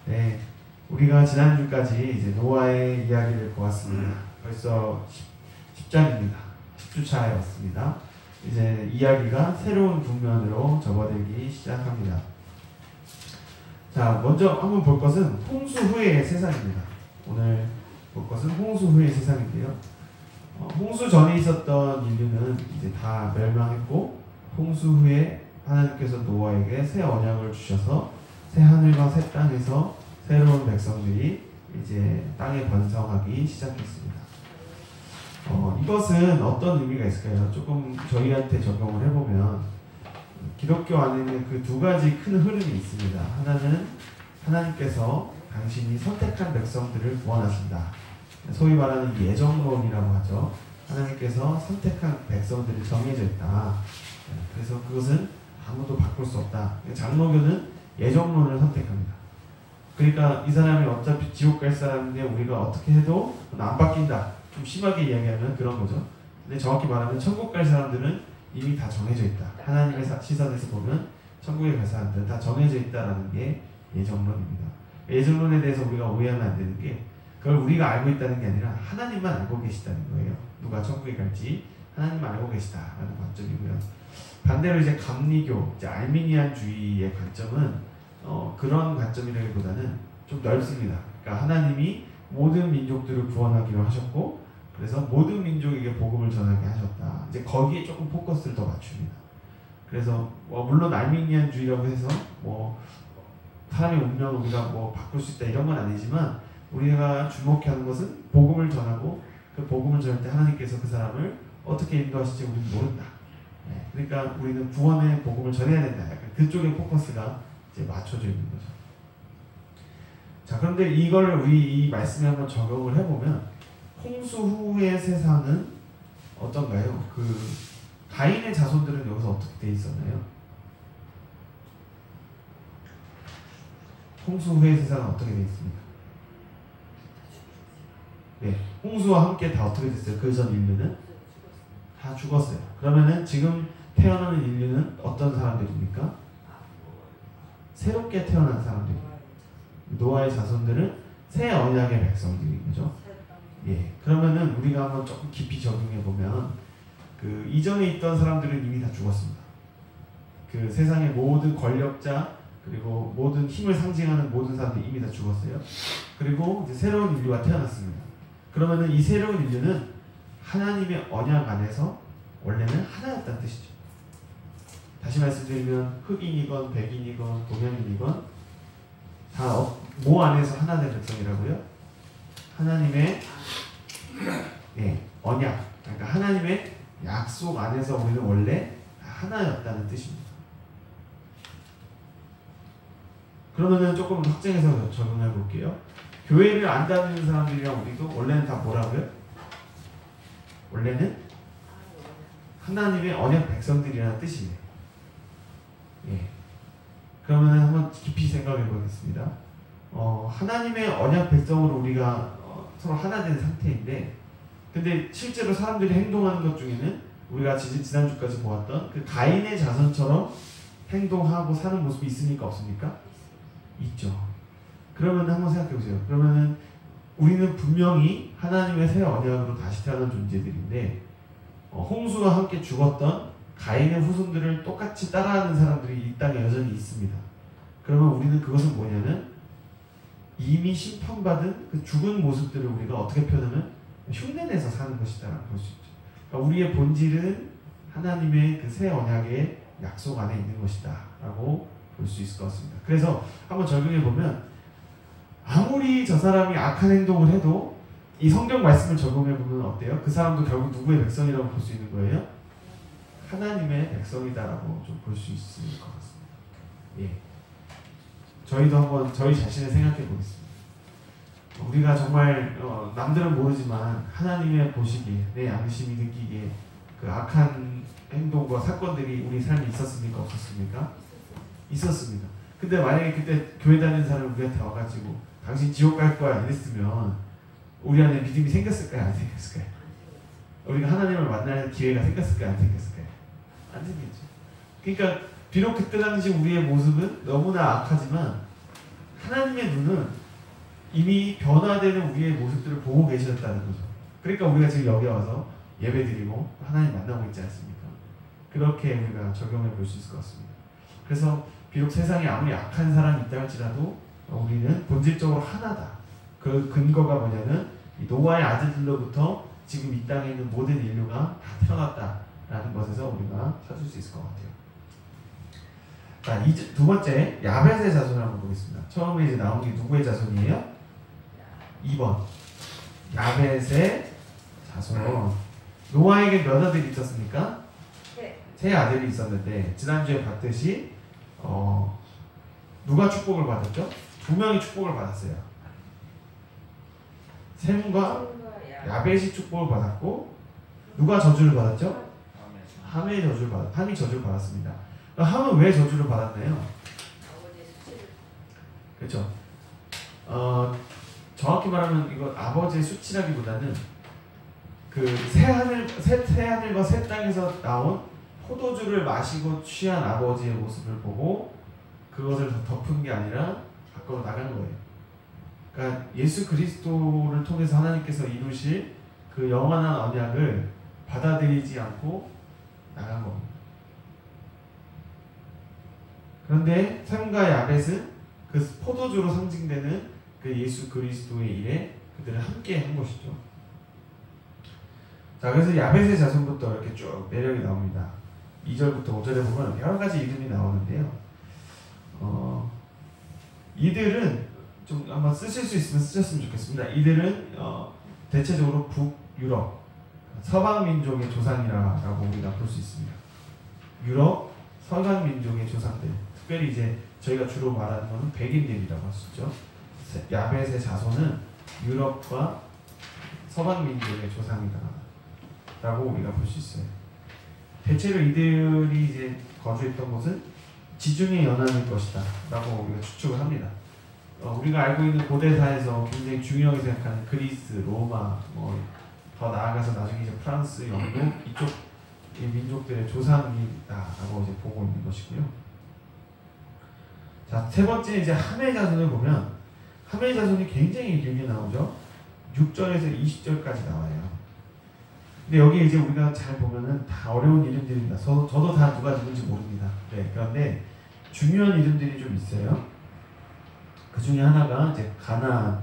네, 우리가 지난주까지 이제 노아의 이야기를 보았습니다. 벌써 10장입니다. 10주차에 왔습니다. 이제 이야기가 새로운 국면으로 접어들기 시작합니다. 자, 먼저 한번 볼 것은 홍수 후의 세상입니다. 오늘 볼 것은 홍수 후의 세상인데요. 홍수 전에 있었던 인류는 이제 다 멸망했고, 홍수 후에 하나님께서 노아에게 새 언약을 주셔서 새 하늘과 새 땅에서 새로운 백성들이 이제 땅에 번성하기 시작했습니다. 이것은 어떤 의미가 있을까요? 조금 저희한테 적용을 해보면 기독교 안에는 그 두 가지 큰 흐름이 있습니다. 하나는 하나님께서 당신이 선택한 백성들을 구원하신다. 소위 말하는 예정론이라고 하죠. 하나님께서 선택한 백성들이 정해져 있다. 그래서 그것은 아무도 바꿀 수 없다. 장로교는 예정론을 선택합니다. 그러니까 이 사람이 어차피 지옥 갈 사람인데 우리가 어떻게 해도 안 바뀐다. 좀 심하게 이야기하면 그런 거죠. 근데 정확히 말하면 천국 갈 사람들은 이미 다 정해져 있다. 하나님의 시선에서 보면 천국에 갈 사람들은 다 정해져 있다라는 게 예정론입니다. 예정론에 대해서 우리가 오해하면 안 되는 게 그걸 우리가 알고 있다는 게 아니라 하나님만 알고 계시다는 거예요. 누가 천국에 갈지 하나님만 알고 계시다라는 관점이고요. 반대로 이제 감리교, 이제 알미니안주의의 관점은 그런 관점이라기보다는 좀 넓습니다. 그러니까 하나님이 모든 민족들을 구원하기로 하셨고, 그래서 모든 민족에게 복음을 전하게 하셨다. 이제 거기에 조금 포커스를 더 맞춥니다. 그래서 물론 알미니안주의라고 해서 사람의 운명을 우리가 바꿀 수 있다 이런 건 아니지만, 우리가 주목하는 것은 복음을 전하고 그 복음을 전할 때 하나님께서 그 사람을 어떻게 인도하실지 우리는 모른다. 네, 그러니까 우리는 구원의 복음을 전해야 된다. 약간 그쪽에 포커스가 이제 맞춰져 있는 거죠. 자, 그런데 이걸 우리 이 말씀에 한번 적용을 해보면 홍수 후의 세상은 어떤가요? 가인의 자손들은 여기서 어떻게 돼 있었나요? 홍수 후의 세상은 어떻게 돼 있습니까? 네, 홍수와 함께 다 어떻게 됐어요? 그 전 인류는 다 죽었어요. 그러면은 지금 태어나는 인류는 어떤 사람들입니까? 새롭게 태어난 사람들입니다. 노아의 자손들은 새 언약의 백성들인 거죠. 예, 그러면은 우리가 한번 조금 깊이 적용해 보면 그 이전에 있던 사람들은 이미 다 죽었습니다. 그 세상의 모든 권력자 그리고 모든 힘을 상징하는 모든 사람들이 이미 다 죽었어요. 그리고 이제 새로운 인류가 태어났습니다. 그러면은 이 새로운 인류는 하나님의 언약 안에서 원래는 하나였다는 뜻이죠. 다시 말씀드리면 흑인이건 백인이건 동양인이건 다 뭐 안에서 하나 된 백성이라고요? 하나님의 언약, 그러니까 하나님의 약속 안에서 우리는 원래 하나였다는 뜻입니다. 그러면은 조금 확장해서 적용해 볼게요. 교회를 안 다니는 사람들이랑 우리도 원래는 다 뭐라고요? 원래는 하나님의 언약 백성들이라는 뜻이에요. 예. 그러면 한번 깊이 생각해 보겠습니다. 하나님의 언약 백성으로 우리가 서로 하나 된 상태인데, 근데 실제로 사람들이 행동하는 것 중에는 우리가 지난주까지 보았던 그 가인의 자손처럼 행동하고 사는 모습이 있습니까? 없습니까? 있죠. 그러면 한번 생각해 보세요. 그러면은 우리는 분명히 하나님의 새 언약으로 다시 태어난 존재들인데, 홍수와 함께 죽었던 가인의 후손들을 똑같이 따라하는 사람들이 이 땅에 여전히 있습니다. 그러면 우리는 그것은 뭐냐면 이미 심판받은 그 죽은 모습들을 우리가 어떻게 표현하면 흉내내서 사는 것이다라고 볼 수 있죠. 그러니까 우리의 본질은 하나님의 그 새 언약의 약속 안에 있는 것이다라고 볼 수 있을 것 같습니다. 그래서 한번 적용해 보면 아무리 저 사람이 악한 행동을 해도 이 성경 말씀을 적용해 보면 어때요? 그 사람도 결국 누구의 백성이라고 볼 수 있는 거예요? 하나님의 백성이다라고 좀 볼 수 있을 것 같습니다. 예. 저희도 한번 저희 자신을 생각해 보겠습니다. 우리가 정말 남들은 모르지만 하나님의 보시기에 내 양심이 느끼기에 그 악한 행동과 사건들이 우리 삶에 있었습니까? 없었습니까? 있었습니다. 근데 만약에 그때 교회 다니는 사람이 우리한테 와가지고 당신 지옥 갈 거야 이랬으면 우리 안에 믿음이 생겼을까요? 안 생겼을까요? 우리가 하나님을 만날 기회가 생겼을까요? 안 생겼을까요? 안 생겼죠. 그러니까 비록 그때 당시 우리의 모습은 너무나 악하지만 하나님의 눈은 이미 변화되는 우리의 모습들을 보고 계셨다는 거죠. 그러니까 우리가 지금 여기 와서 예배드리고 하나님 만나고 있지 않습니까? 그렇게 우리가 적용해 볼 수 있을 것 같습니다. 그래서 비록 세상에 아무리 악한 사람이 있다 할지라도 우리는 본질적으로 하나다. 그 근거가 뭐냐면 이 노아의 아들들로부터 지금 이 땅에 있는 모든 인류가 다 태어났다라는 것에서 우리가 찾을 수 있을 것 같아요. 자, 두 번째 야벳의 자손을 한번 보겠습니다. 처음에 이제 나온 게 누구의 자손이에요? 2번 야벳의 자손. 노아에게 몇 아들이 있었습니까? 세 아들이 있었는데 지난주에 봤듯이 누가 축복을 받았죠? 두 명이 축복을 받았어요. 셈과 야벳이 축복을 받았고 누가 저주를 받았죠? 함이 저주를 받았습니다. 함은 왜 저주를 받았나요? 그렇죠. 정확히 말하면 이거 아버지의 수치라기보다는 그 새 하늘과 새 땅에서 나온 포도주를 마시고 취한 아버지의 모습을 보고 그것을 덮은 게 아니라 밖으로 나간 거예요. 그러니까 예수 그리스도를 통해서 하나님께서 이루실 그 영원한 언약을 받아들이지 않고 나간 겁니다. 그런데 셈과 야벳은 그 포도주로 상징되는 그 예수 그리스도의 일에 그들은 함께 한 것이죠. 자, 그래서 야벳의 자손부터 이렇게 쭉 내력이 나옵니다. 2절부터 5절에 보면 여러 가지 이름이 나오는데요. 이들은 좀 한번 쓰실 수 있으면 쓰셨으면 좋겠습니다. 이들은 대체적으로 북유럽 서방 민족의 조상이라고 우리가 볼 수 있습니다. 유럽 서방 민족의 조상들, 특별히 이제 저희가 주로 말하는 것은 백인들이라고 할 수 있죠. 야벳의 자손은 유럽과 서방 민족의 조상이다라고 우리가 볼 수 있어요. 대체로 이들이 이제 거주했던 곳은 지중해 연안일 것이다 라고 우리가 추측을 합니다. 우리가 알고 있는 고대사에서 굉장히 중요하게 생각하는 그리스, 로마, 더 나아가서 나중에 이제 프랑스, 영국 이쪽 이 민족들의 조상이다라고 이제 보고 있는 것이고요. 자, 세 번째 이제 함의 자손을 보면 함의 자손이 굉장히 길게 나오죠. 6절에서 20절까지 나와요. 근데 여기 이제 우리가 잘 보면은 다 어려운 이름들입니다. 저도 다 누가 누군지 모릅니다. 네, 그런데 중요한 이름들이 좀 있어요. 그 중에 하나가 이제 가나안,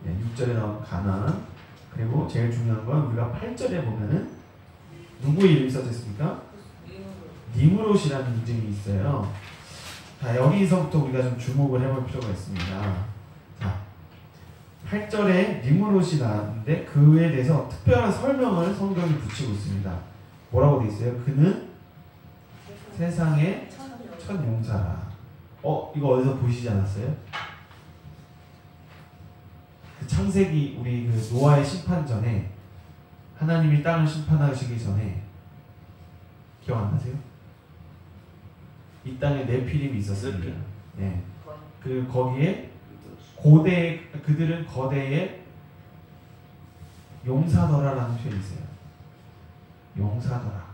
6절에 나온 가나안, 그리고 제일 중요한 건 우리가 8절에 보면은 누구의 이름이 써져 있습니까? 니므롯이라는 이름이 있어요. 자, 여기서부터 우리가 좀 주목을 해볼 필요가 있습니다. 자, 8절에 니므롯이 나왔는데 그에 대해서 특별한 설명을 성경이 붙이고 있습니다. 뭐라고 돼 있어요? 그는 세상의 첫 용사라. 이거 어디서 보시지 않았어요? 그 창세기 우리 그 노아의 심판 전에 하나님이 땅을 심판하시기 전에 기억 안 나세요? 이 땅에 네피림이 있었습니다. 네. 그 거기에 그들은 거대의 용사더라라는 표현이 있어요. 용사더라.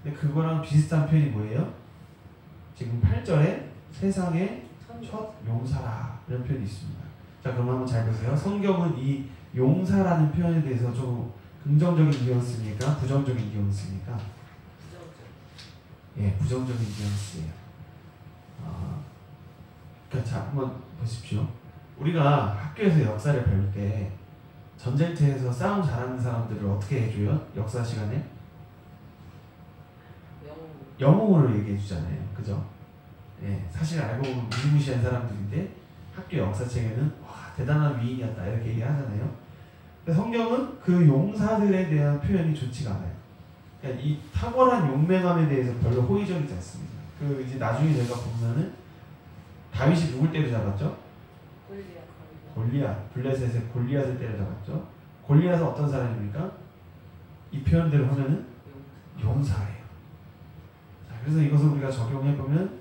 근데 그거랑 비슷한 표현이 뭐예요? 지금 8절에 세상의 첫 용사라 이런 표현이 있습니다. 자, 그럼 한번 잘 보세요. 성경은 이 용사라는 표현에 대해서 좀 긍정적인 뉘앙스입니까? 부정적인 뉘앙스입니까? 예, 부정적인 뉘앙스예요. 그러니까 자, 한번 보십시오. 우리가 학교에서 역사를 배울 때 전쟁터에서 싸움 잘하는 사람들을 어떻게 해줘요? 역사 시간에? 영웅으로 얘기해 주잖아요. 그죠? 예, 사실 알고 보면 무시무시한 사람들인데 학교 역사책에는 와, 대단한 위인이었다 이렇게 얘기하잖아요. 근데 성경은 그 용사들에 대한 표현이 좋지가 않아요. 그러니까 이 탁월한 용맹함에 대해서 별로 호의적이지 않습니다. 그 이제 나중에 저희가 보면은 다윗이 누굴 때려잡았죠? 골리앗. 블레셋의 골리앗을 때려잡았죠. 골리앗은 어떤 사람입니까? 이 표현대로 하면은 용사예요. 자, 그래서 이것을 우리가 적용해 보면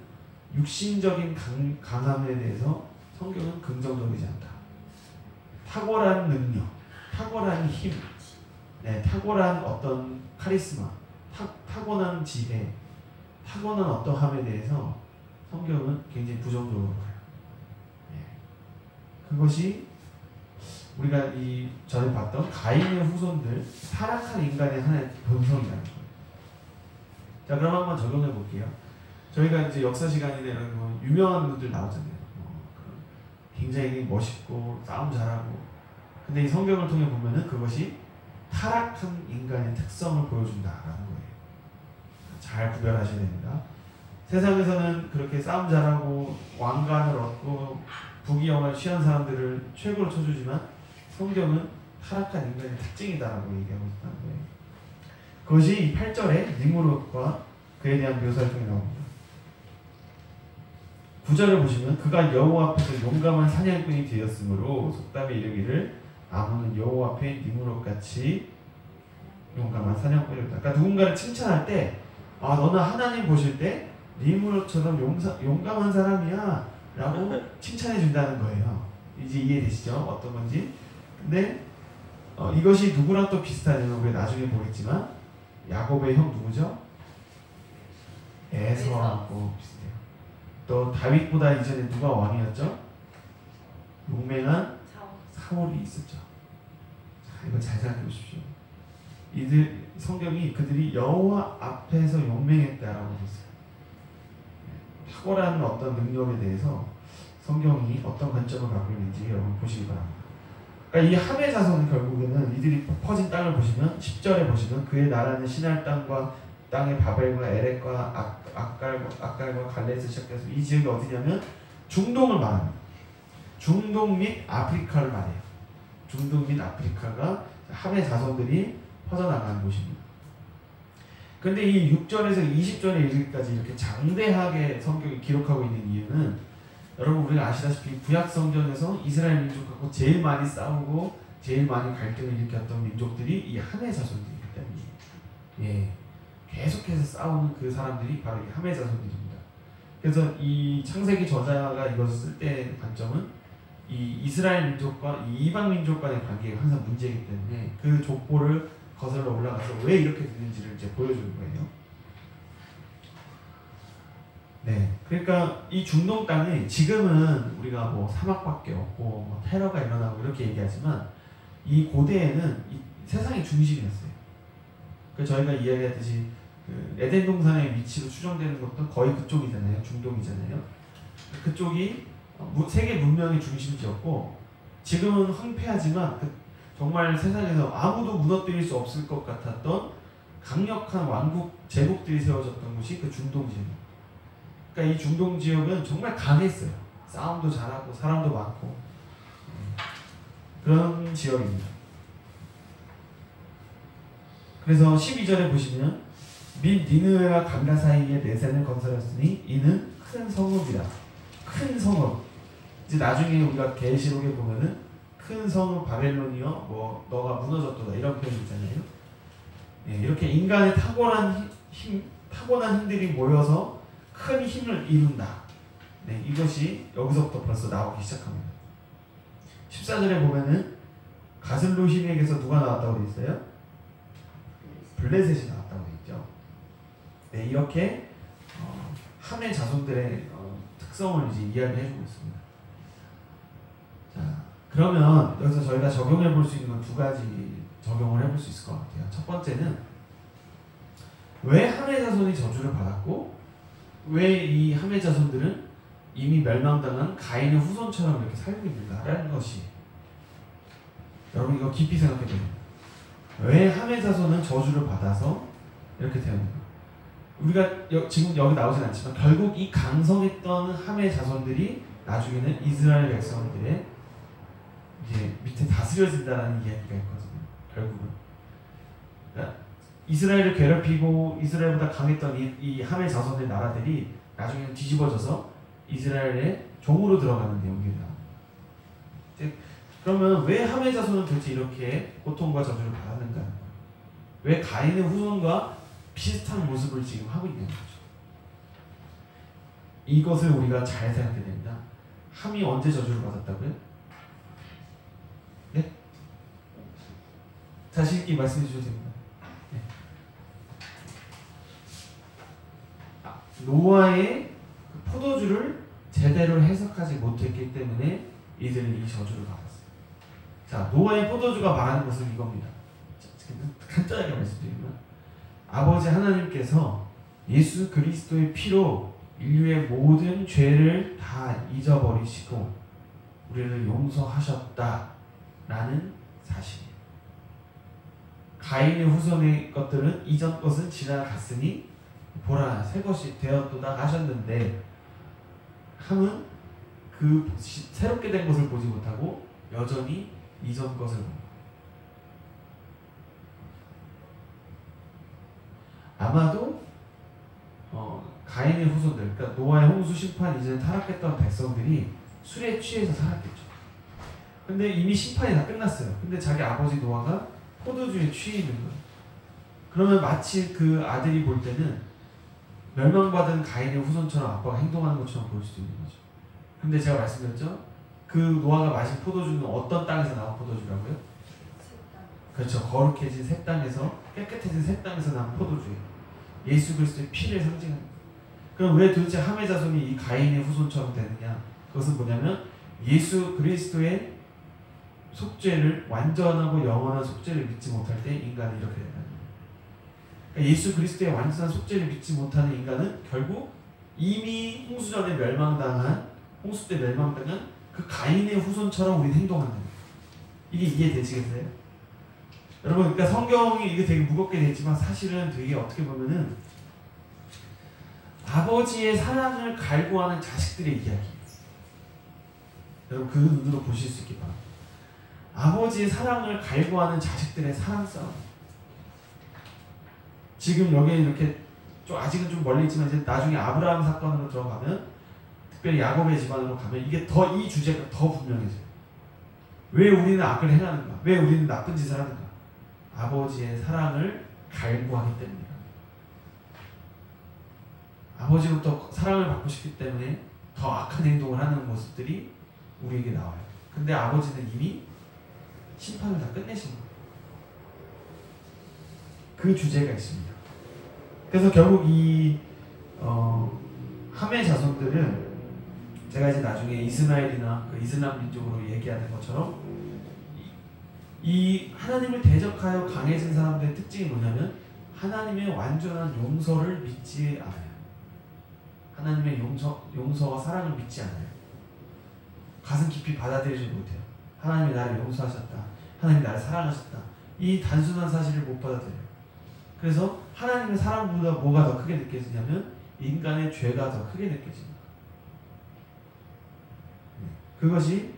육신적인 강함에 대해서 성경은 긍정적이지 않다. 탁월한 능력, 탁월한 힘, 네, 탁월한 어떤 카리스마, 타고난 지혜, 타고난 어떠함에 대해서 성경은 굉장히 부정적으로 봐요. 네. 그것이 우리가 전에 봤던 가인의 후손들, 타락한 인간의 하나의 본성이라는 거예요. 자, 그럼 한번 적용해 볼게요. 저희가 이제 역사 시간이나 이런 거 유명한 분들 나오잖아요. 굉장히 멋있고 싸움 잘하고. 근데 이 성경을 통해 보면은 그것이 타락한 인간의 특성을 보여준다라는 거예요. 잘 구별하셔야 됩니다. 세상에서는 그렇게 싸움 잘하고 왕관을 얻고 부귀영화를 취한 사람들을 최고로 쳐주지만 성경은 타락한 인간의 특징이다라고 얘기하고 있다는 거예요. 그것이 이 8절에 니므롯과 그에 대한 묘사를 통해 나옵니다. 9절을 보시면 그가 여호와 앞에서 용감한 사냥꾼이 되었으므로 속담에 이르기를 아무는 여호와 앞에 니므롯같이 용감한 사냥꾼이었다. 그러니까 누군가를 칭찬할 때 너는 하나님 보실 때 니므롯처럼 용감한 사람이야 라고 칭찬해 준다는 거예요. 이제 이해되시죠? 어떤 건지. 근데 이것이 누구랑 또 비슷하냐면 우리 나중에 보겠지만 야곱의 형 누구죠? 에서하고 비슷해요. 또 다윗보다 이전에 누가 왕이었죠? 용맹한 사울이 있었죠. 자, 이거 잘 생각해 보십시오. 성경이 그들이 여호와 앞에서 용맹했다라고 했어요. 탁월한 어떤 능력에 대해서 성경이 어떤 관점을 갖고 있는지 여러분 보시기 바랍니다. 그러니까 이 함의 자손은 결국에는 이들이 퍼진 땅을 보시면 10절에 보시면 그의 나라는 시날 땅과 땅의 바벨과 에렉과 악갈과 갈레에서 시작해서 이 지역이 어디냐면 중동을 말합니다. 중동 및 아프리카를 말해요. 중동 및 아프리카가 함의 자손들이 퍼져나가는 곳입니다. 근데 이 6절에서 20절에 이르기까지 이렇게 장대하게 성경이 기록하고 있는 이유는 여러분 우리가 아시다시피 구약 성전에서 이스라엘 민족하고 제일 많이 싸우고 제일 많이 갈등을 일으켰던 민족들이 이 함의 자손들이기 때문이에요. 예, 계속해서 싸우는 그 사람들이 바로 이 함의 자손들입니다. 그래서 이 창세기 저자가 이것을 쓸 때 관점은 이 이스라엘 민족과 이 이방 민족 간의 관계가 항상 문제이기 때문에 그 족보를 거슬러 올라가서 왜 이렇게 되는지를 이제 보여주는 거예요. 네, 그러니까 이 중동 땅이 지금은 우리가 뭐 사막밖에 없고 뭐 테러가 일어나고 이렇게 얘기하지만 이 고대에는 이 세상의 중심이었어요. 그래서 저희가 이야기했듯이 그 에덴 동산의 위치로 추정되는 것도 거의 그쪽이잖아요. 중동이잖아요. 그쪽이 세계 문명의 중심지였고 지금은 황폐하지만 정말 세상에서 아무도 무너뜨릴 수 없을 것 같았던 강력한 왕국, 제국들이 세워졌던 곳이 그 중동 지역입니다. 그러니까 이 중동 지역은 정말 강했어요. 싸움도 잘하고 사람도 많고 그런 지역입니다. 그래서 12절에 보시면 및 니느웨와 강가 사이에 내산을 건설했으니 이는 큰 성읍이라. 큰 성읍. 이제 나중에 우리가 계시록에 보면은 큰 성읍 바벨론이여 뭐 너가 무너졌도다 이런 표현이 있잖아요. 네, 이렇게 인간의 타고난 힘들이 모여서 큰 힘을 이룬다. 네, 이것이 여기서부터 벌써 나오기 시작합니다. 14절에 보면은 가슬로 힘에게서 누가 나왔다고 되어 있어요? 블레셋이 나왔다고 되어 있죠. 네, 이렇게 함의 자손들의 특성을 이제 이야기해주고 있습니다. 자, 그러면 여기서 저희가 적용해 볼 수 있는 건 두 가지 적용을 해볼 수 있을 것 같아요. 첫 번째는 왜 함의 자손이 저주를 받았고 왜 이 함의 자손들은 이미 멸망당한 가인의 후손처럼 이렇게 살고 있는가라는 것이 여러분 이거 깊이 생각해 보세요. 왜 함의 자손은 저주를 받아서 이렇게 되었는가? 우리가 지금 여기 나오진 않지만 결국 이 강성했던 함의 자손들이 나중에는 이스라엘 백성들의 이제 밑에 다스려진다라는 이야기가 있거든요. 결국은 그러니까 이스라엘을 괴롭히고 이스라엘보다 강했던 이 함의 자손의 나라들이 나중에는 뒤집어져서 이스라엘의 종으로 들어가는 내용입니다. 그러면 왜 함의 자손은 도대체 이렇게 고통과 저주를 받았는가? 왜 가인의 후손과 비슷한 모습을 지금 하고 있는 거죠? 이것을 우리가 잘 생각해야 됩니다. 함이 언제 저주를 받았다고요? 네? 자신 있게 말씀해 주셔도 됩니다. 네. 노아의 포도주를 제대로 해석하지 못했기 때문에 이들은 이 저주를 받았어요. 자, 노아의 포도주가 말하는 것은 이겁니다. 간단하게 말씀드리면 아버지 하나님께서 예수 그리스도의 피로 인류의 모든 죄를 다 잊어버리시고 우리를 용서하셨다라는 사실이에요. 가인의 후손의 것들은 이전 것은 지나갔으니 보라 새 것이 되었도다 하셨는데 함은 그 새롭게 된 것을 보지 못하고 여전히 이전 것을 봅니다. 아마도 가인의 후손들, 그러니까 노아의 홍수 심판 이전에 타락했던 백성들이 술에 취해서 살았겠죠. 근데 이미 심판이 다 끝났어요. 근데 자기 아버지 노아가 포도주에 취해 있는 거예요. 그러면 마치 그 아들이 볼 때는 멸망받은 가인의 후손처럼 아빠가 행동하는 것처럼 보일 수도 있는 거죠. 근데 제가 말씀드렸죠? 그 노아가 마신 포도주는 어떤 땅에서 나온 포도주라고요? 그렇죠. 거룩해진 새 땅에서, 깨끗해진 새 땅에서 나온 포도주예요. 예수 그리스도의 피를 상징하는 거예요. 그럼 왜 도대체 함의 자손이 이 가인의 후손처럼 되느냐? 그것은 뭐냐면 예수 그리스도의 속죄를, 완전하고 영원한 속죄를 믿지 못할 때 인간이 이렇게 된다는 거예요. 그러니까 예수 그리스도의 완전한 속죄를 믿지 못하는 인간은 결국 이미 홍수 전에 멸망당한, 홍수 때 멸망당한 그 가인의 후손처럼 우리는 행동한다는 거예요. 이게 이해되시겠어요? 여러분, 그러니까 성경이 이게 되게 무겁게 되지만 사실은 되게 어떻게 보면은 아버지의 사랑을 갈구하는 자식들의 이야기예요. 여러분 그 눈으로 보실 수 있기 바랍니다. 아버지의 사랑을 갈구하는 자식들의 사랑 싸움. 지금 여기에 이렇게 좀 아직은 좀 멀리 있지만 이제 나중에 아브라함 사건으로 들어가면, 특별히 야곱의 집안으로 가면 이게 더, 이 주제가 더 분명해져요. 왜 우리는 악을 행하는가? 왜 우리는 나쁜 짓을 하는가? 아버지의 사랑을 갈구하기 때문이다. 아버지로부터 사랑을 받고 싶기 때문에 더 악한 행동을 하는 모습들이 우리에게 나와요. 근데 아버지는 이미 심판을 다 끝내신 거예요. 그 주제가 있습니다. 그래서 결국 이 함의 자손들은 제가 이제 나중에 이스라엘이나 그 이슬람 민족으로 얘기하는 것처럼 이 하나님을 대적하여 강해진 사람들의 특징이 뭐냐면 하나님의 완전한 용서를 믿지 않아요. 하나님의 용서와 사랑을 믿지 않아요. 가슴 깊이 받아들이지 못해요. 하나님이 나를 용서하셨다. 하나님이 나를 사랑하셨다. 이 단순한 사실을 못 받아들여요. 그래서 하나님의 사랑보다 뭐가 더 크게 느껴지냐면 인간의 죄가 더 크게 느껴집니다. 그것이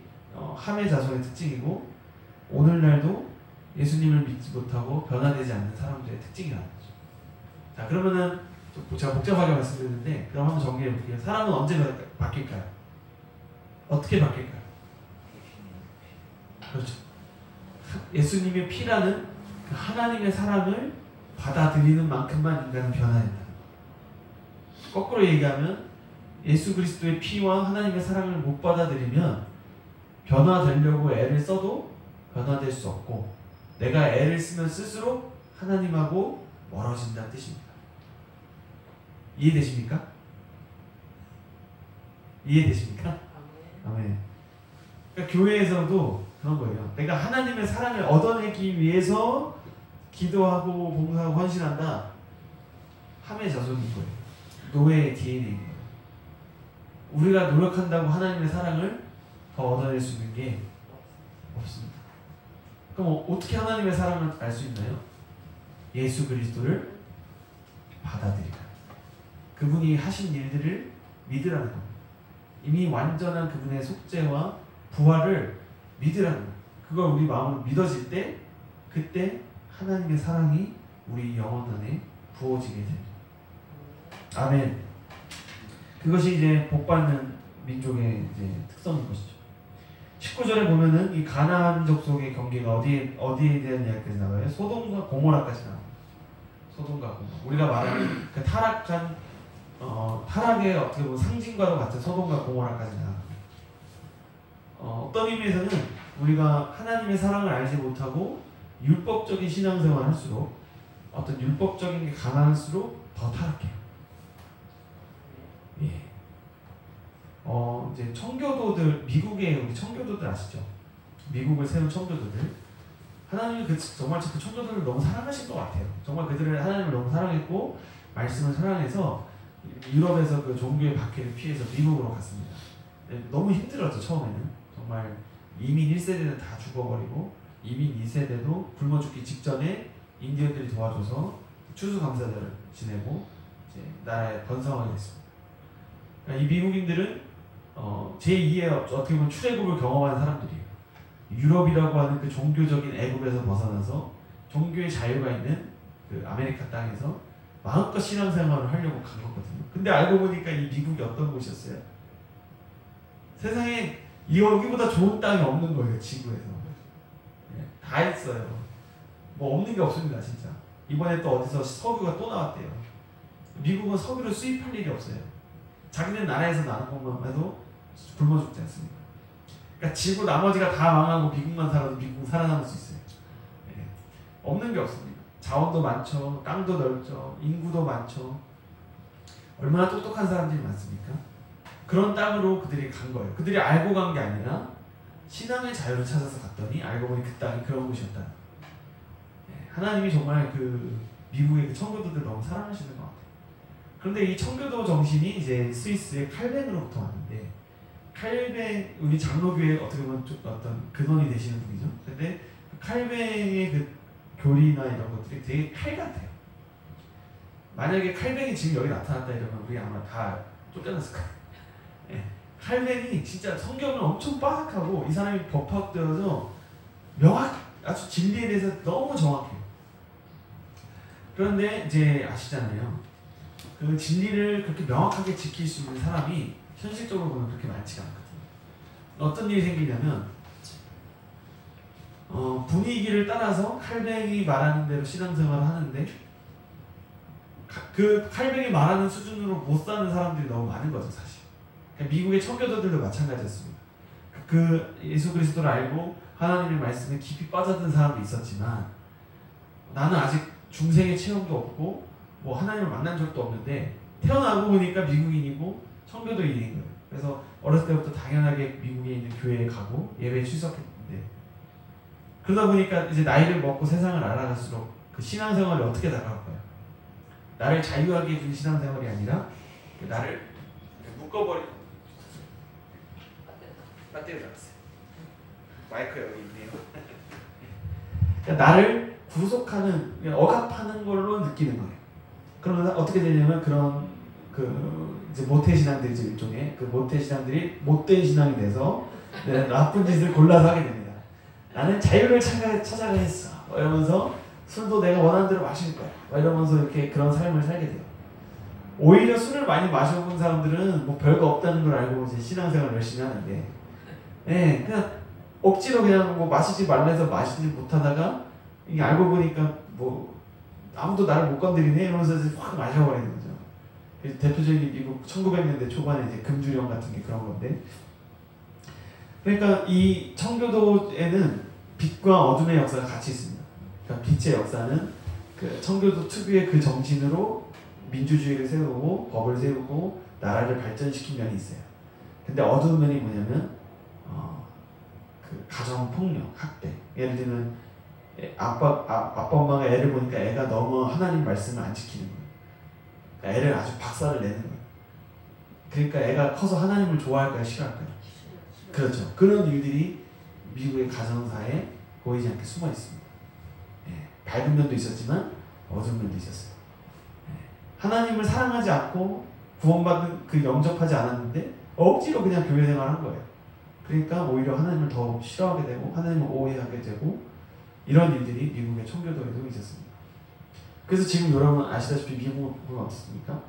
함의 자손의 특징이고 오늘날도 예수님을 믿지 못하고 변화되지 않는 사람들의 특징이라는 거죠. 자, 그러면은 제가 복잡하게 말씀드렸는데 그럼 한번 정리해 볼게요. 사람은 언제 바뀔까요? 어떻게 바뀔까요? 그렇죠. 예수님의 피라는 그 하나님의 사랑을 받아들이는 만큼만 인간은 변화된다. 거꾸로 얘기하면 예수 그리스도의 피와 하나님의 사랑을 못 받아들이면 변화되려고 애를 써도 변화될 수 없고 내가 애를 쓰면 쓸수록 하나님하고 멀어진다는 뜻입니다. 이해되십니까? 이해되십니까? 아멘. 그러니까 교회에서도 그런 거예요. 내가 하나님의 사랑을 얻어내기 위해서 기도하고 봉사하고 헌신한다. 함의 자손인 거예요. 노예의 DNA인 거예요. 우리가 노력한다고 하나님의 사랑을 더 얻어낼 수 있는 게 없습니다. 그럼 어떻게 하나님의 사랑을 알 수 있나요? 예수 그리스도를 받아들이라. 그분이 하신 일들을 믿으라는 겁니다. 이미 완전한 그분의 속죄와 부활을 믿으라는 겁니다. 그걸 우리 마음으로 믿어질 때 그때 하나님의 사랑이 우리 영혼 안에 부어지게 됩니다. 아멘. 그것이 이제 복받는 민족의 이제 특성인 것이죠. 19절에 보면은 이 가나안 족속의 경계가 어디에 대한 이야기까지 나와요? 소돔과 고모라까지 나와요. 소돔과 고모라. 우리가 말하는 그 타락한 타락의 어떻게 보면 상징과도 같은 소돔과 고모라까지 나와요. 어떤 의미에서는 우리가 하나님의 사랑을 알지 못하고 율법적인 신앙생활을 할수록 어떤 율법적인 게 강할수록 더 타락해요. 예. 이제 청교도들, 미국의 우리 청교도들 아시죠? 미국을 세운 청교도들. 하나님이 정말 그 청교도를 너무 사랑하신 것 같아요. 정말 그들을 하나님을 너무 사랑했고 말씀을 사랑해서 유럽에서 그 종교의 박해를 피해서 미국으로 갔습니다. 너무 힘들었죠 처음에는. 정말 이민 1세대는 다 죽어버리고 이민 2세대도 굶어 죽기 직전에 인디언들이 도와줘서 추수감사절을 지내고 이제 나라에 번성하게 됐습니다. 그러니까 이 미국인들은 제2의 어떻게 보면 출애굽을 경험한 사람들이에요. 유럽이라고 하는 그 종교적인 애굽에서 벗어나서 종교의 자유가 있는 그 아메리카 땅에서 마음껏 신앙생활을 하려고 간 거거든요. 근데 알고 보니까 이 미국이 어떤 곳이었어요? 세상에 여기보다 좋은 땅이 없는 거예요. 지구에서. 다 있어요. 뭐 없는 게 없습니다. 진짜. 이번에 또 어디서 석유가 또 나왔대요. 미국은 석유를 수입할 일이 없어요. 자기네 나라에서 나는 것만 해도 굶어 죽지 않습니까? 그러니까 지구 나머지가 다 망하고 미국만 살아도 미국은 살아남을 수 있어요. 네. 없는 게 없습니다. 자원도 많죠. 땅도 넓죠. 인구도 많죠. 얼마나 똑똑한 사람들이 많습니까? 그런 땅으로 그들이 간 거예요. 그들이 알고 간 게 아니라 신앙의 자유를 찾아서 갔더니 알고 보니 그 땅이 그런 곳이었다. 네. 하나님이 정말 그 미국의 그 청교도들 너무 사랑하시는 것 같아요. 그런데 이 청교도 정신이 이제 스위스의 칼뱅으로부터 왔는데, 칼뱅, 우리 장로교회 어떻게 보면 좀 어떤 근원이 되시는 분이죠. 근데 칼뱅의 그 교리나 이런 것들이 되게 칼 같아요. 만약에 칼뱅이 지금 여기 나타났다 이러면 우리 아마 다 쫓겨났을 거예요. 네. 칼뱅이 진짜 성경을 엄청 빠삭하고 이 사람이 법학되어서 아주 진리에 대해서 너무 정확해요. 그런데 이제 아시잖아요. 그 진리를 그렇게 명확하게 지킬 수 있는 사람이 현실적으로 보면 그렇게 많지가 않거든요. 어떤 일이 생기냐면 분위기를 따라서 칼뱅이 말하는 대로 신앙생활을 하는데 그 칼뱅이 말하는 수준으로 못 사는 사람들이 너무 많은 거죠 사실. 그러니까 미국의 청교도들도 마찬가지였습니다. 그 예수 그리스도를 알고 하나님의 말씀에 깊이 빠져든 사람도 있었지만 나는 아직 중생의 체험도 없고 뭐 하나님을 만난 적도 없는데 태어나고 보니까 미국인이고 청교도인인 거예요. 그래서 어렸을 때부터 당연하게 미국에 있는 교회에 가고 예배에 출석했는데 그러다 보니까 이제 나이를 먹고 세상을 알아갈수록 그 신앙생활이 어떻게 나갈까요? 나를 자유하게 해준 신앙생활이 아니라 나를 묶어버린 배터리 나갔어요. 마이크 여기 있네요. 그러니까 나를 구속하는, 억압하는 걸로 느끼는 거예요. 그러면 어떻게 되냐면 그런 이제 모태신앙들이죠. 일종의 그 모태신앙들이 못된 신앙이 돼서 나쁜 짓을 골라서 하게 됩니다. 나는 자유를 찾아가겠어 이러면서 술도 내가 원하는 대로 마실 거야 이러면서 이렇게 그런 삶을 살게 돼요. 오히려 술을 많이 마셔본 사람들은 뭐 별거 없다는 걸 알고 이제 신앙생활을 열심히 하는데 그냥 억지로 그냥 뭐 마시지 말래서 마시지 못하다가 이게 알고 보니까 뭐 아무도 나를 못 건드리네 이러면서 이제 확 마셔버리는 거죠. 대표적인 미국 1900년대 초반에 이제 금주령 같은 게 그런 건데, 그러니까 이 청교도에는 빛과 어둠의 역사가 같이 있습니다. 그러니까 빛의 역사는 그 청교도 특유의 그 정신으로 민주주의를 세우고 법을 세우고 나라를 발전시킨 면이 있어요. 근데 어두운 면이 뭐냐면 그 가정 폭력, 학대. 예를 들면 아빠 엄마가 애를 보니까 애가 너무 하나님 말씀을 안 지키는 거예요. 그러니까 애를 아주 박살을 내는 거예요. 그러니까 애가 커서 하나님을 좋아할까요, 싫어할까요? 그렇죠. 그런 일들이 미국의 가정사에 보이지 않게 숨어 있습니다. 밝은 면도 있었지만 어두운 면도 있었어요. 하나님을 사랑하지 않고 구원받은 영접하지 않았는데 억지로 그냥 교회 생활한 거예요. 그러니까 오히려 하나님을 더 싫어하게 되고 하나님을 오해하게 되고 이런 일들이 미국의 청교도에도 있었습니다. 그래서 지금 여러분 아시다시피 미국은 어떻습니까?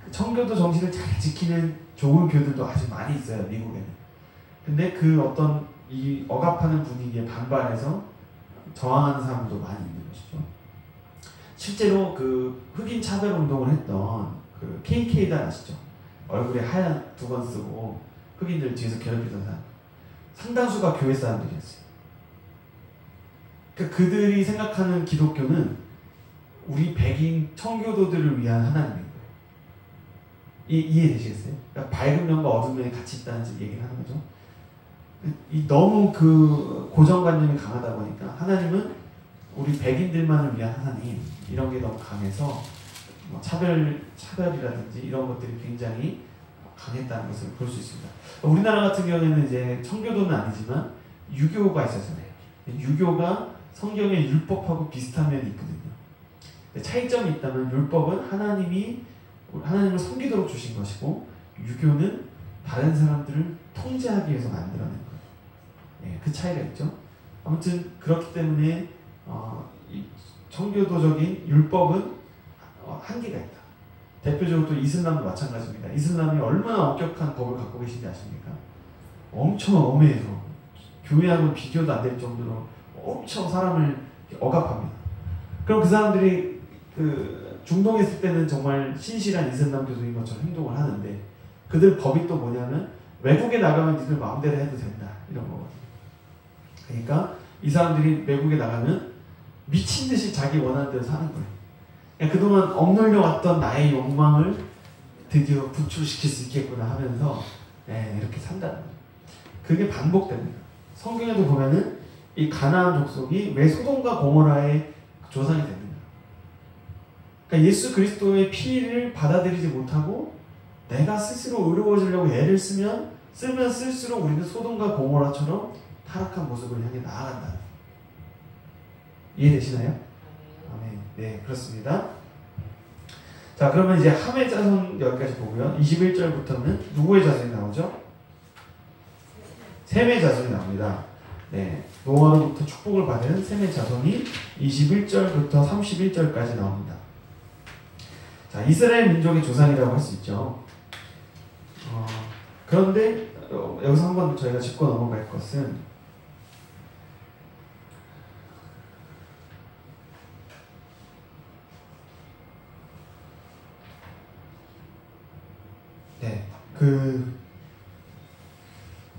그 청교도 정신을 잘 지키는 좋은 교들도 아주 많이 있어요, 미국에는. 근데 그 어떤 이 억압하는 분위기에 반발해서 저항하는 사람들도 많이 있는 것이죠. 실제로 그 흑인 차별 운동을 했던 그 KK단 아시죠? 얼굴에 하얀 두건 쓰고 흑인들 뒤에서 괴롭히던 사람, 상당수가 교회 사람들이었어요. 그러니까 그들이 생각하는 기독교는 우리 백인 청교도들을 위한 하나님인 거예요. 이해되시겠어요? 그러니까 밝은 면과 어두운 면이 같이 있다는 얘기를 하는 거죠. 너무 그 고정관념이 강하다 보니까 하나님은 우리 백인들만을 위한 하나님 이런 게 너무 강해서 뭐 차별이라든지 이런 것들이 굉장히 강했다는 것을 볼 수 있습니다. 우리나라 같은 경우에는 이제 청교도는 아니지만 유교가 있었잖아요. 유교가 성경의 율법하고 비슷한 면이 있거든요. 차이점이 있다면 율법은 하나님을 섬기도록 주신 것이고 유교는 다른 사람들을 통제하기 위해서 만들어낸 거예요. 그 차이가 있죠. 아무튼 그렇기 때문에 이 청교도적인 율법은 한계가 있다. 대표적으로 또 이슬람도 마찬가지입니다. 이슬람이 얼마나 엄격한 법을 갖고 계신지 아십니까? 엄청 엄해서 교회하고 비교도 안 될 정도로 엄청 사람을 억압합니다. 그럼 그 사람들이 그 중동에 있을 때는 정말 신실한 이슬람 교도인 것처럼 행동을 하는데 그들 법이 또 뭐냐면 외국에 나가면 니들 마음대로 해도 된다 이런 거거든요. 그러니까 이 사람들이 외국에 나가면 미친 듯이 자기 원하는 대로 사는 거예요. 그러니까 그동안 억눌려 왔던 나의 욕망을 드디어 구출시킬 수 있겠구나 하면서 이렇게 산다는 거예요. 그게 반복됩니다. 성경에도 보면은 이 가나안 족속이 왜 소돔과 고모라의 조상이 됩니다. 그러니까 예수 그리스도의 피를 받아들이지 못하고 내가 스스로 의로워지려고 애를 쓰면 쓸수록 우리는 소돔과 고모라처럼 타락한 모습을 향해 나아간다. 이해되시나요? 아멘. 네, 그렇습니다. 자, 그러면 이제 함의 자손 여기까지 보고요. 21절부터는 누구의 자손이 나오죠? 셈의 자손이 나옵니다. 네, 노아로부터 축복을 받은 셈의 자손이 21절부터 31절까지 나옵니다. 자, 이스라엘 민족의 조상이라고 할 수 있죠. 그런데 여기서 한번 저희가 짚고 넘어갈 것은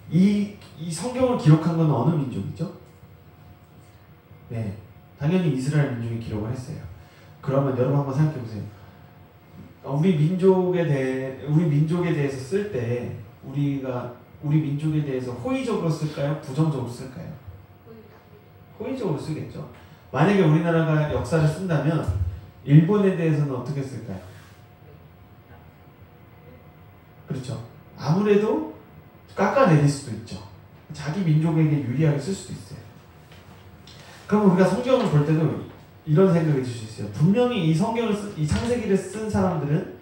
이 성경을 기록한 건 어느 민족이죠? 네, 당연히 이스라엘 민족이 기록을 했어요. 그러면 여러분 한번 생각해 보세요. 우리 민족에 대해서 쓸 때 우리 민족에 대해서 호의적으로 쓸까요? 부정적으로 쓸까요? 호의적으로 쓰겠죠. 만약에 우리나라가 역사를 쓴다면 일본에 대해서는 어떻게 쓸까요? 그렇죠. 아무래도 깎아내릴 수도 있죠. 자기 민족에게 유리하게 쓸 수도 있어요. 그럼 우리가 성경을 볼 때도 이런 생각이 들 수 있어요. 분명히 이 창세기를 쓴 사람들은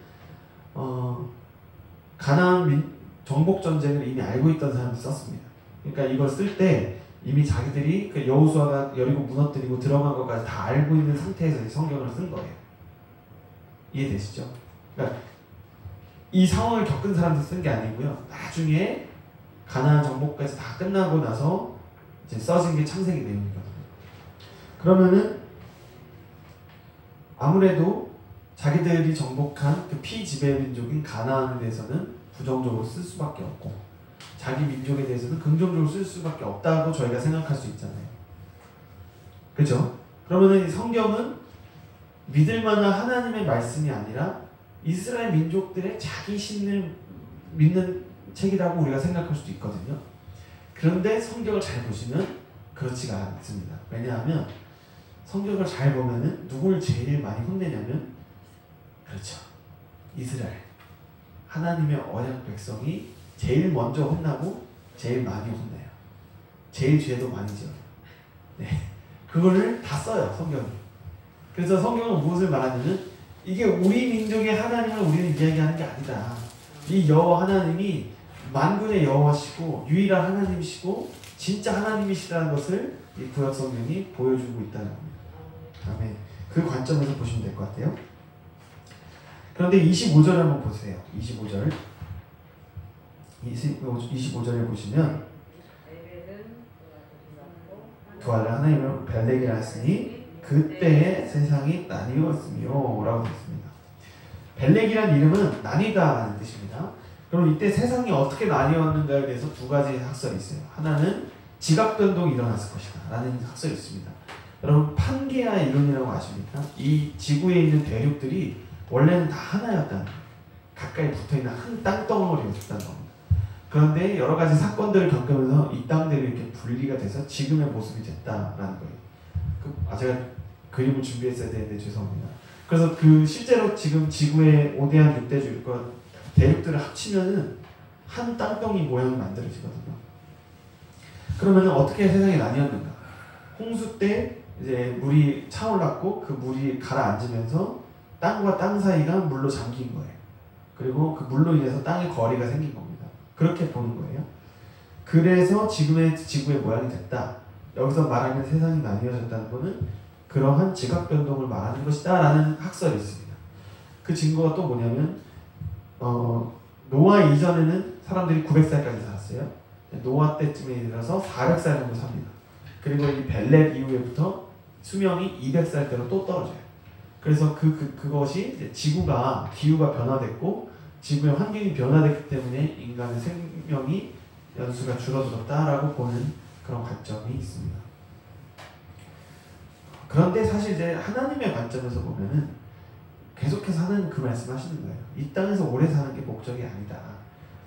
가나안 정복 전쟁을 이미 알고 있던 사람들이 썼습니다. 그러니까 이걸 쓸 때 이미 자기들이 그 여호수아가 여리고 무너뜨리고 들어간 것까지 다 알고 있는 상태에서 이 성경을 쓴 거예요. 이해되시죠? 그러니까 이 상황을 겪은 사람들 쓴 게 아니고요. 나중에 가나안 정복까지 다 끝나고 나서 이제 써진 게 창세기 내용이거든요. 그러면은 아무래도 자기들이 정복한 그 피지배 민족인 가나안에 대해서는 부정적으로 쓸 수밖에 없고 자기 민족에 대해서는 긍정적으로 쓸 수밖에 없다고 저희가 생각할 수 있잖아요. 그죠? 그러면은 이 성경은 믿을 만한 하나님의 말씀이 아니라 이스라엘 민족들의 자기 신을 믿는 책이라고 우리가 생각할 수도 있거든요. 그런데 성경을 잘 보시면 그렇지가 않습니다. 왜냐하면 성경을 잘 보면은 누굴 제일 많이 혼내냐면 그렇죠. 이스라엘. 하나님의 언약 백성이 제일 먼저 혼나고 제일 많이 혼내요. 제일 죄도 많이 지어요. 네. 그거를 다 써요, 성경이. 그래서 성경은 무엇을 말하냐면 이게 우리 민족의 하나님을 우리는 이야기하는 게 아니다. 이 여호와 하나님이 만군의 여호와시고 유일한 하나님이시고 진짜 하나님이시라는 것을 이 구약 성경이 보여주고 있다는 겁니다. 아멘. 그 관점에서 보시면 될 것 같아요. 그런데 25절 한번 보세요. 25절에 보시면 그 아들 하나님을 벨렉이라 했으니 그때의 세상이 나뉘었으며 라고 했습니다. 벨렉이라는 이름은 나뉘다라는 뜻입니다. 그럼 이때 세상이 어떻게 나뉘었는가에 대해서 두 가지 학설이 있어요. 하나는 지각변동이 일어났을 것이다 라는 학설이 있습니다. 여러분 판게아 이론이라고 아십니까? 이 지구에 있는 대륙들이 원래는 다 하나였다는 거예요. 가까이 붙어있는 한 땅덩어리였다는 겁니다. 그런데 여러 가지 사건들을 겪으면서 이 땅들이 이렇게 분리가 돼서 지금의 모습이 됐다라는 거예요. 제가 그림을 준비했어야 되는데 죄송합니다. 그래서 실제로 지금 지구의 5대양 6대주 대륙들을 합치면은 한 땅덩이 모양이 만들어지거든요. 그러면 어떻게 세상이 나뉘었는가? 홍수 때 이제 물이 차올랐고 그 물이 가라앉으면서 땅과 땅 사이가 물로 잠긴 거예요. 그리고 그 물로 인해서 땅의 거리가 생긴 겁니다. 그렇게 보는 거예요. 그래서 지금의 지구의 모양이 됐다. 여기서 말하는 세상이 나뉘어졌다는 것은 그러한 지각 변동을 말하는 것이다 라는 학설이 있습니다. 그 증거가 또 뭐냐면 노아 이전에는 사람들이 900살까지 살았어요. 노아 때쯤에 이르러서 400살 정도 삽니다. 그리고 이 벨렉 이후에부터 수명이 200살대로 또 떨어져요. 그래서 그것이 이제 지구가 기후가 변화됐고 지구의 환경이 변화됐기 때문에 인간의 생명이 연수가 줄어들었다라고 보는 그런 관점이 있습니다. 그런데 사실 이제 하나님의 관점에서 보면은 계속해서 하나님 그 말씀하시는 거예요. 이 땅에서 오래 사는 게 목적이 아니다.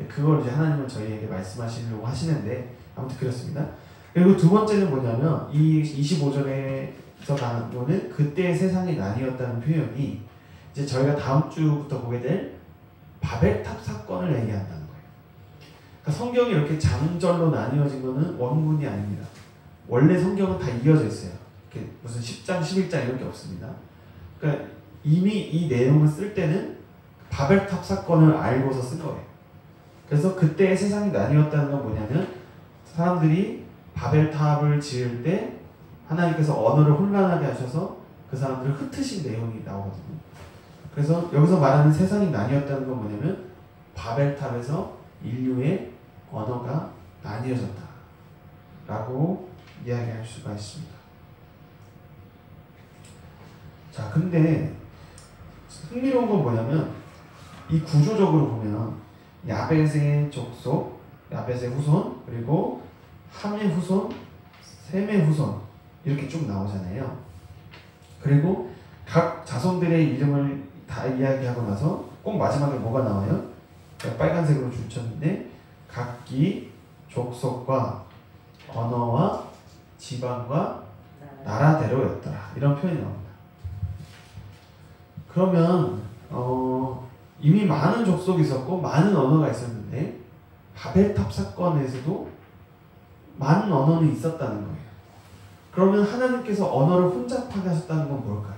그걸 이제 하나님은 저희에게 말씀하시려고 하시는데 아무튼 그렇습니다. 그리고 두 번째는 뭐냐면 이 25절에서 나오는 그때의 세상이 나뉘었다는 표현이 이제 저희가 다음 주부터 보게 될 바벨탑 사건을 얘기한다는 거예요. 그러니까 성경이 이렇게 장절로 나뉘어진 것은 원문이 아닙니다. 원래 성경은 다 이어져 있어요. 이렇게 무슨 10장, 11장 이런 게 없습니다. 그러니까 이미 이 내용을 쓸 때는 바벨탑 사건을 알고서 쓴 거예요. 그래서 그때의 세상이 나뉘었다는 건 뭐냐면 사람들이 바벨탑을 지을 때 하나님께서 언어를 혼란하게 하셔서 그 사람들을 흩으신 내용이 나오거든요. 그래서 여기서 말하는 세상이 나뉘었다는 건 뭐냐면 바벨탑에서 인류의 언어가 나뉘어졌다 라고 이야기할 수가 있습니다. 자, 근데 흥미로운 건 뭐냐면 이 구조적으로 보면 야벳의 족속, 야벳의 후손, 그리고 함의 후손, 셈의 후손 이렇게 쭉 나오잖아요. 그리고 각 자손들의 이름을 다 이야기하고 나서 꼭 마지막에 뭐가 나와요? 빨간색으로 줄쳤는데 각기 족속과 언어와 지방과 나라대로였더라 이런 표현이 나옵니다. 그러면 이미 많은 족속이 있었고 많은 언어가 있었는데 바벨탑 사건에서도 많은 언어는 있었다는 거예요. 그러면 하나님께서 언어를 혼잡하게 하셨다는 건 뭘까요?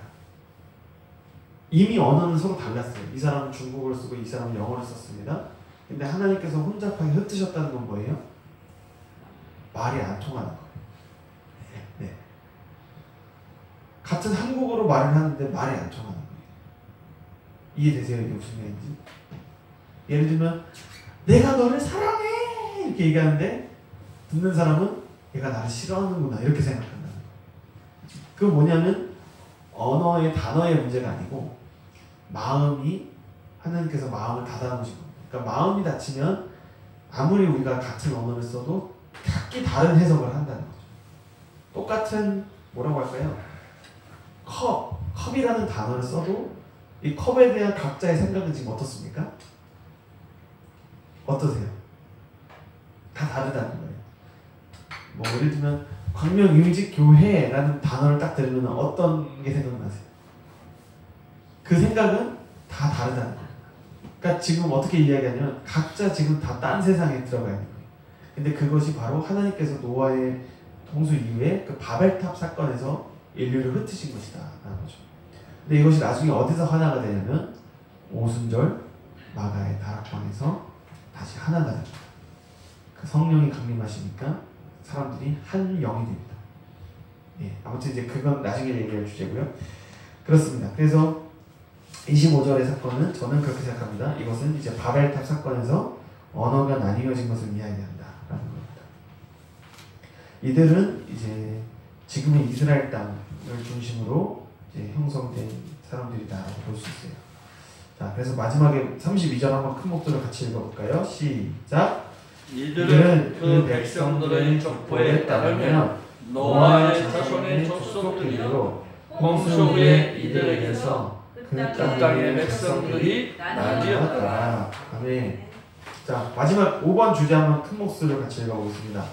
이미 언어는 서로 달랐어요. 이 사람은 중국어를 쓰고 이 사람은 영어를 썼습니다. 근데 하나님께서 혼잡하게 흩으셨다는 건 뭐예요? 말이 안 통하는 거예요. 네. 같은 한국어로 말을 하는데 말이 안 통하는 거예요. 이해되세요? 이게 무슨 말인지? 예를 들면 내가 너를 사랑해 이렇게 얘기하는데 듣는 사람은 얘가 나를 싫어하는구나 이렇게 생각한다는 거예요. 그건 뭐냐면 언어의 단어의 문제가 아니고 마음이 하나님께서 마음을 닫아놓으신 겁니다. 그러니까 마음이 닫히면 아무리 우리가 같은 언어를 써도 각기 다른 해석을 한다는 거죠. 똑같은 뭐라고 할까요? 컵이라는 단어를 써도 이 컵에 대한 각자의 생각은 지금 어떻습니까? 어떠세요? 다 다르다는 거예요. 뭐 예를 들면 광명임직교회라는 단어를 딱 들으면 어떤 게 생각나세요? 그 생각은 다 다르다는 거예요. 그러니까 지금 어떻게 이야기하냐면 각자 지금 다 딴 세상에 들어가 있는 거예요. 근데 그것이 바로 하나님께서 노아의 홍수 이후에 그 바벨탑 사건에서 인류를 흩으신 것이다 라는 거죠. 근데 이것이 나중에 어디서 하나가 되냐면 오순절 마가의 다락방에서 다시 하나가 됩니다. 그 성령이 강림하시니까 사람들이 한 영이 됩니다. 예, 아무튼 이제 그건 나중에 얘기할 주제고요. 그렇습니다. 그래서 25절의 사건은 저는 그렇게 생각합니다. 이것은 이제 바벨탑 사건에서 언어가 나뉘어진 것을 이야기한다 라는 겁니다. 이들은 이제 지금의 이스라엘 땅을 중심으로 이제 형성된 사람들이다라고 볼 수 있어요. 자, 그래서 마지막에 32절 한번 큰 목소리로 같이 읽어볼까요? 시작! 이들은 그 백성들의 족보에 따르면 노아의 자손의 족속들이요 홍수 후에 이들에게서 그 땅의 백성들이 나뉘었더라. 아멘. 자, 마지막 5번 주제 한번 큰 목소리로 같이 읽어보겠습니다.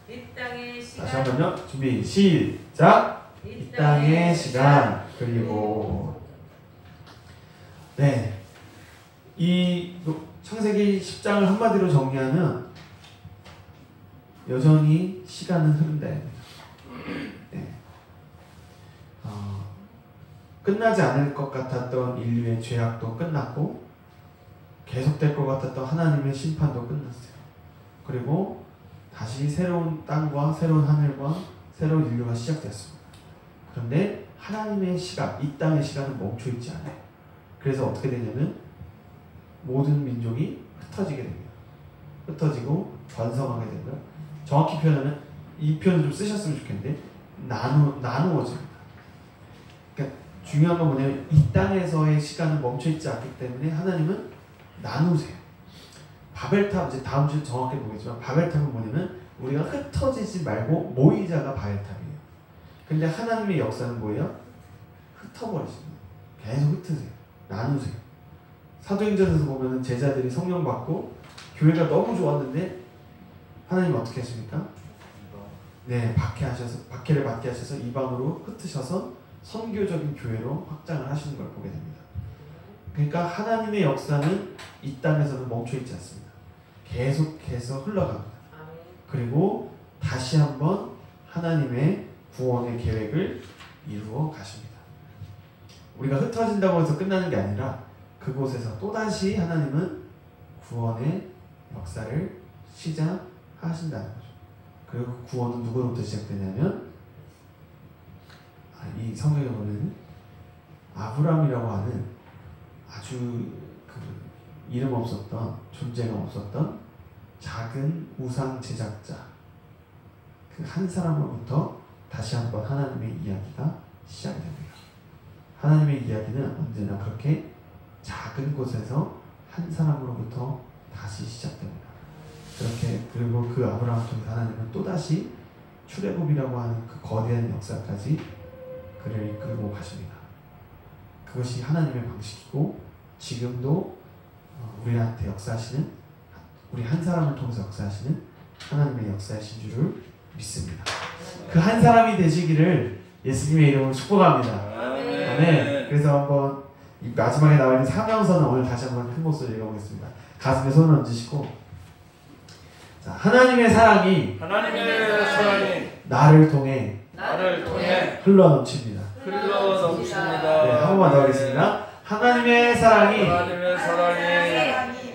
이 땅의 시간. 다시 한번요. 준비 시작. 이 땅의 시간. 그리고 네, 이 창세기 10장을 한마디로 정리하면 여전히 시간은 흐른다. 네. 끝나지 않을 것 같았던 인류의 죄악도 끝났고 계속될 것 같았던 하나님의 심판도 끝났어요. 그리고 다시 새로운 땅과 새로운 하늘과 새로운 인류가 시작됐습니다. 그런데 하나님의 시간, 이 땅의 시간은 멈춰있지 않아요. 그래서 어떻게 되냐면 모든 민족이 흩어지게 됩니다. 흩어지고 번성하게 되고요. 정확히 표현하면 이 표현을 좀 쓰셨으면 좋겠는데 나누어집니다. 그러니까 중요한 건 뭐냐면 이 땅에서의 시간은 멈춰있지 않기 때문에 하나님은 나누세요. 바벨탑, 이제 다음 주에 정확히 보겠지만 바벨탑은 뭐냐면 우리가 흩어지지 말고 모이자가 바벨탑이에요. 근데 하나님의 역사는 뭐예요? 흩어버리십니다. 계속 흩으세요. 나누세요. 사도행전에서 보면은 제자들이 성령 받고 교회가 너무 좋았는데 하나님 어떻게 하십니까? 네, 박해를 받게 하셔서 이방으로 흩으셔서 선교적인 교회로 확장을 하시는 걸 보게 됩니다. 그러니까 하나님의 역사는 이 땅에서는 멈춰있지 않습니다. 계속해서 흘러갑니다. 그리고 다시 한번 하나님의 구원의 계획을 이루어 가십니다. 우리가 흩어진다고 해서 끝나는 게 아니라 그곳에서 또다시 하나님은 구원의 역사를 시작하신다는 거죠. 그리고 구원은 누구로부터 시작되냐면 이 성경에 보면 아브람이라고 하는 아주 이름 없었던, 존재가 없었던 작은 우상 제작자 그 한 사람으로부터 다시 한번 하나님의 이야기가 시작이 됩니다. 하나님의 이야기는 언제나 그렇게 작은 곳에서 한 사람으로부터 다시 시작됩니다. 그렇게 그리고 그 아브라함을 통해서 하나님은 또다시 출애굽이라고 하는 그 거대한 역사까지 그를 이끌고 가십니다. 그것이 하나님의 방식이고 지금도 우리한테 역사하시는, 우리 한 사람을 통해서 역사하시는 하나님의 역사이신 줄을 믿습니다. 그 한 사람이 되시기를 예수님의 이름으로 축복합니다. 아멘. 그래서 한번 이 마지막에 나와 있는 사명선을 오늘 다시 한번 큰 목소리로 읽어보겠습니다. 가슴에 손을 얹으시고, 자, 하나님의 사랑이 나를 통해 흘러넘칩니다. 흘러 넘칩니다. 네, 한 번만 더 하겠습니다. 하나님의 사랑이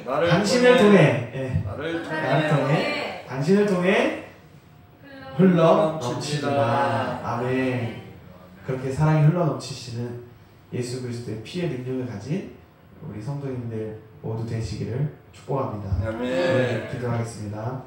당신을 통해, 나를 통해, 당신을 통해 흘러 넘칩니다. 아멘. 그렇게 사랑이 흘러 넘치시는 예수 그리스도의 피의 능력을 가진 우리 성도님들 모두 되시기를 축복합니다. 아멘. 네, 기도하겠습니다.